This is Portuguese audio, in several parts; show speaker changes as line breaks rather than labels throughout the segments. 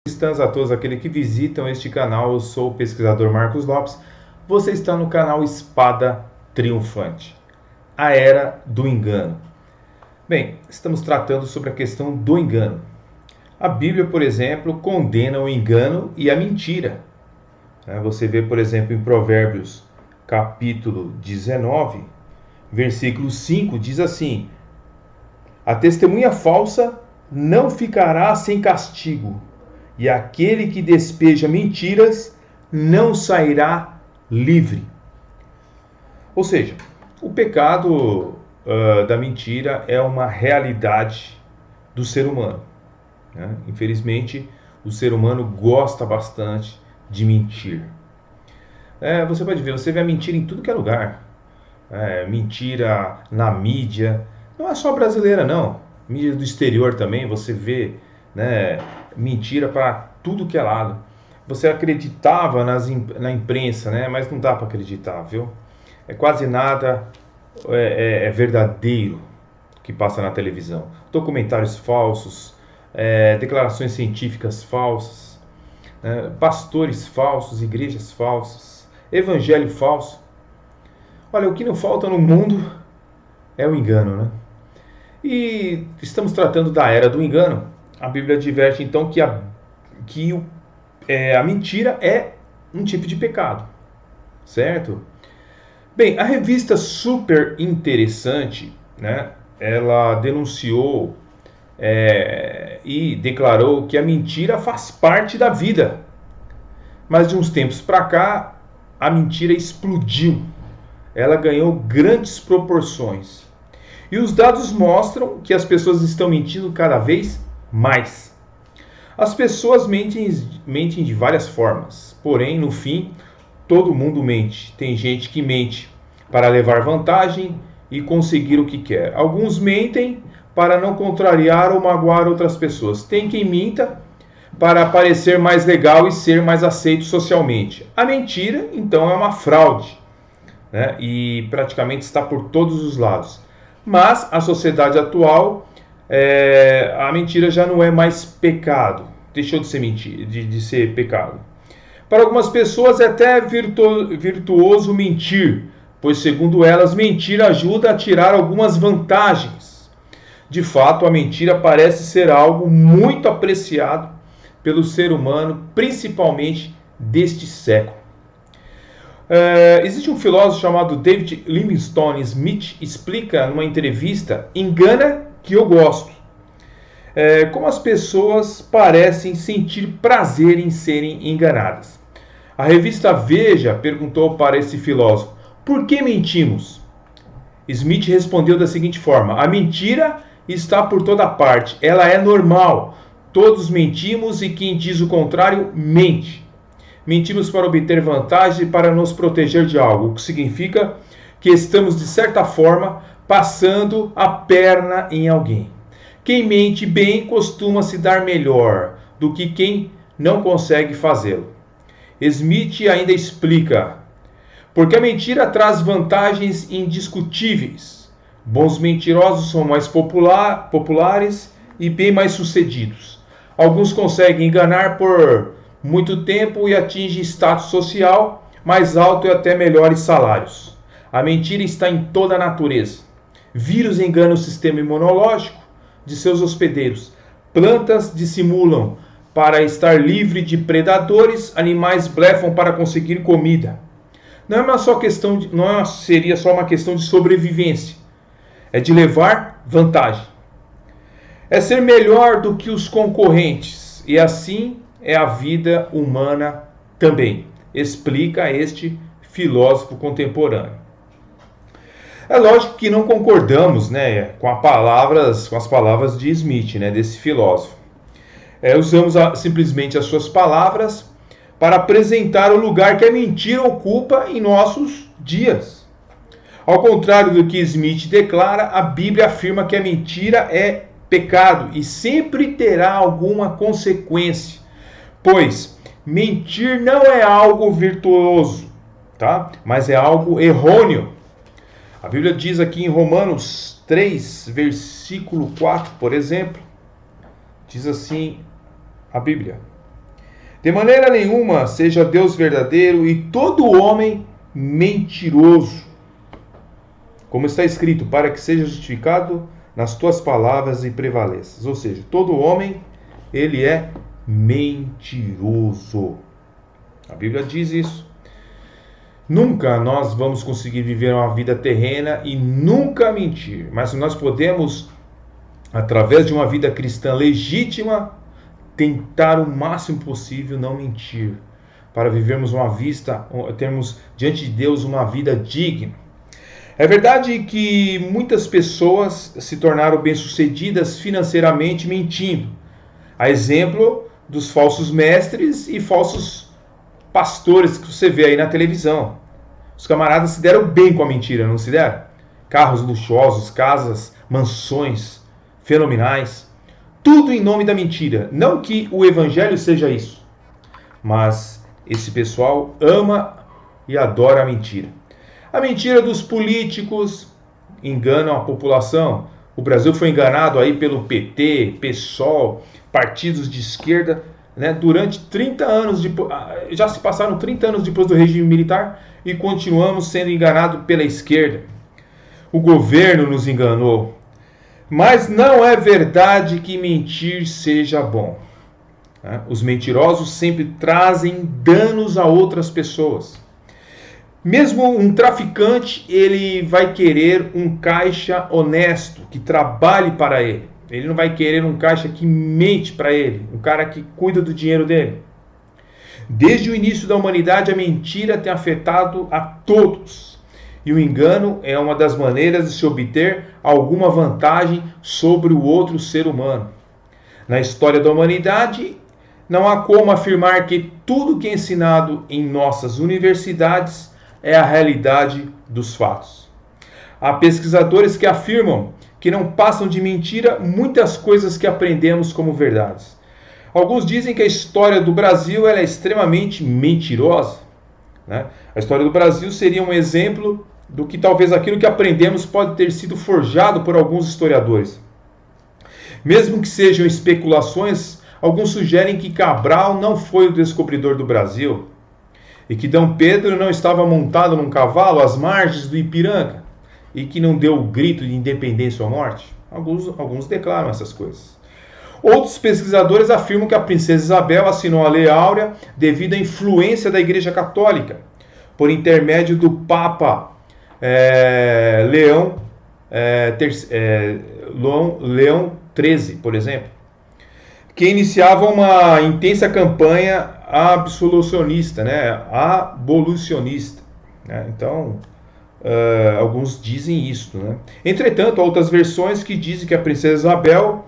Cristãs a todos aqueles que visitam este canal, eu sou o pesquisador Marcos Lopes. Você está no canal Espada Triunfante, a era do engano. Bem, estamos tratando sobre a questão do engano. A Bíblia, por exemplo, condena o engano e a mentira. Você vê, por exemplo, em Provérbios, capítulo 19, versículo 5, diz assim: a testemunha falsa não ficará sem castigo, e aquele que despeja mentiras não sairá livre. Ou seja, o pecado da mentira é uma realidade do ser humano. Infelizmente, o ser humano gosta bastante de mentir. Você pode ver, você vê a mentira em tudo que é lugar. Mentira na mídia, não é só brasileira não, mídia do exterior também, você vê, né, mentira para tudo que é lado. Você acreditava na imprensa, né, mas não dá para acreditar, viu? Quase nada é verdadeiro que passa na televisão. Documentários falsos, declarações científicas falsas, pastores falsos, igrejas falsas, evangelho falso. Olha, o que não falta no mundo é o engano, né? E estamos tratando da era do engano. A Bíblia adverte então que a mentira é um tipo de pecado, certo? Bem, a revista Super Interessante, né? Ela denunciou e declarou que a mentira faz parte da vida. Mas de uns tempos para cá, a mentira explodiu. Ela ganhou grandes proporções. E os dados mostram que as pessoas estão mentindo cada vez mais. As pessoas mentem de várias formas, porém, no fim, todo mundo mente. Tem gente que mente para levar vantagem e conseguir o que quer. Alguns mentem para não contrariar ou magoar outras pessoas. Tem quem minta para parecer mais legal e ser mais aceito socialmente. A mentira, então, é uma fraude, né? E praticamente está por todos os lados. Mas a sociedade atual, a mentira já não é mais pecado, deixou de ser de ser pecado. Para algumas pessoas é até virtuoso mentir, pois segundo elas, mentir ajuda a tirar algumas vantagens. De fato, a mentira parece ser algo muito apreciado pelo ser humano, principalmente deste século. Existe um filósofo chamado David Livingstone Smith, explica numa entrevista: engana que eu gosto. Como as pessoas parecem sentir prazer em serem enganadas. A revista Veja perguntou para esse filósofo: por que mentimos? Smith respondeu da seguinte forma: a mentira está por toda parte, ela é normal. Todos mentimos e quem diz o contrário mente. Mentimos para obter vantagem e para nos proteger de algo, o que significa que estamos, de certa forma, passando a perna em alguém. Quem mente bem costuma se dar melhor do que quem não consegue fazê-lo. Smith ainda explica: porque a mentira traz vantagens indiscutíveis. Bons mentirosos são mais populares e bem mais sucedidos. Alguns conseguem enganar por muito tempo e atingem status social mais alto e até melhores salários. A mentira está em toda a natureza. Vírus enganam o sistema imunológico de seus hospedeiros. Plantas dissimulam para estar livre de predadores. Animais blefam para conseguir comida. Não seria só uma questão de sobrevivência. É de levar vantagem. É ser melhor do que os concorrentes. E assim é a vida humana também, explica este filósofo contemporâneo. É lógico que não concordamos, né, com as palavras de Smith, né, desse filósofo. Usamos simplesmente as suas palavras para apresentar o lugar que a mentira ocupa em nossos dias. Ao contrário do que Smith declara, a Bíblia afirma que a mentira é pecado e sempre terá alguma consequência. Pois mentir não é algo virtuoso, tá? Mas é algo errôneo. A Bíblia diz aqui em Romanos 3, versículo 4, por exemplo, diz assim a Bíblia: De maneira nenhuma seja Deus verdadeiro e todo homem mentiroso. Como está escrito, para que seja justificado nas tuas palavras e prevaleças. Ou seja, todo homem, ele é mentiroso. A Bíblia diz isso. Nunca nós vamos conseguir viver uma vida terrena e nunca mentir. Mas nós podemos, através de uma vida cristã legítima, tentar o máximo possível não mentir. Para vivermos termos diante de Deus uma vida digna. É verdade que muitas pessoas se tornaram bem-sucedidas financeiramente mentindo. A exemplo dos falsos mestres e falsos pastores que você vê aí na televisão. Os camaradas se deram bem com a mentira, não se deram? Carros luxuosos, casas, mansões fenomenais. Tudo em nome da mentira. Não que o evangelho seja isso. Mas esse pessoal ama e adora a mentira. A mentira dos políticos enganam a população. O Brasil foi enganado aí pelo PT, PSOL, partidos de esquerda, né, durante 30 anos. Já se passaram 30 anos depois do regime militar e continuamos sendo enganados pela esquerda. O governo nos enganou. Mas não é verdade que mentir seja bom. Os mentirosos sempre trazem danos a outras pessoas. Mesmo um traficante, ele vai querer um caixa honesto, que trabalhe para ele. Ele não vai querer um caixa que mente para ele, um cara que cuida do dinheiro dele. Desde o início da humanidade, a mentira tem afetado a todos. E o engano é uma das maneiras de se obter alguma vantagem sobre o outro ser humano. Na história da humanidade, não há como afirmar que tudo que é ensinado em nossas universidades é a realidade dos fatos. Há pesquisadores que afirmam que não passam de mentira muitas coisas que aprendemos como verdades. Alguns dizem que a história do Brasil é extremamente mentirosa. Né? A história do Brasil seria um exemplo do que talvez aquilo que aprendemos pode ter sido forjado por alguns historiadores. Mesmo que sejam especulações, alguns sugerem que Cabral não foi o descobridor do Brasil e que D. Pedro não estava montado num cavalo às margens do Ipiranga e que não deu o grito de independência ou morte. Alguns declaram essas coisas. Outros pesquisadores afirmam que a princesa Isabel assinou a Lei Áurea devido à influência da Igreja Católica, por intermédio do Papa Leão XIII, por exemplo, que iniciava uma intensa campanha absolucionista, né? Abolicionista. Né? Então, alguns dizem isso. Né? Entretanto, há outras versões que dizem que a princesa Isabel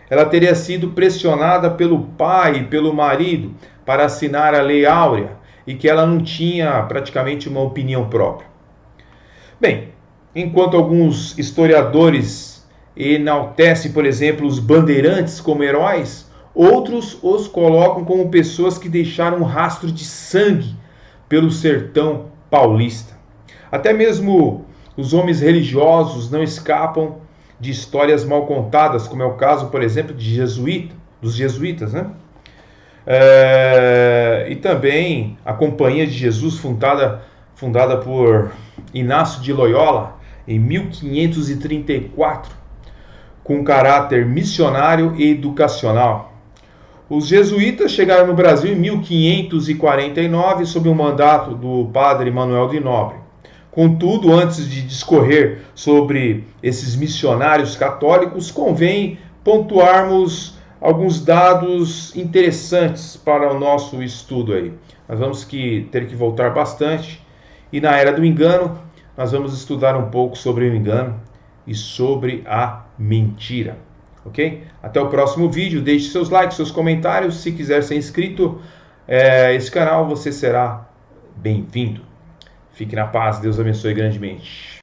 ela teria sido pressionada pelo pai e pelo marido para assinar a Lei Áurea e que ela não tinha praticamente uma opinião própria. Bem, enquanto alguns historiadores enaltecem, por exemplo, os bandeirantes como heróis, outros os colocam como pessoas que deixaram um rastro de sangue pelo sertão paulista. Até mesmo os homens religiosos não escapam de histórias mal contadas, como é o caso, por exemplo, dos jesuítas, né? E também a Companhia de Jesus, fundada por Inácio de Loyola em 1534, com caráter missionário e educacional. Os jesuítas chegaram no Brasil em 1549 sob o mandato do padre Manuel de Nobre. Contudo, antes de discorrer sobre esses missionários católicos, convém pontuarmos alguns dados interessantes para o nosso estudo aí. Nós vamos ter que voltar bastante e na era do engano nós vamos estudar um pouco sobre o engano e sobre a mentira. Ok? Até o próximo vídeo. Deixe seus likes, seus comentários. Se quiser ser inscrito a esse canal, você será bem-vindo. Fique na paz. Deus abençoe grandemente.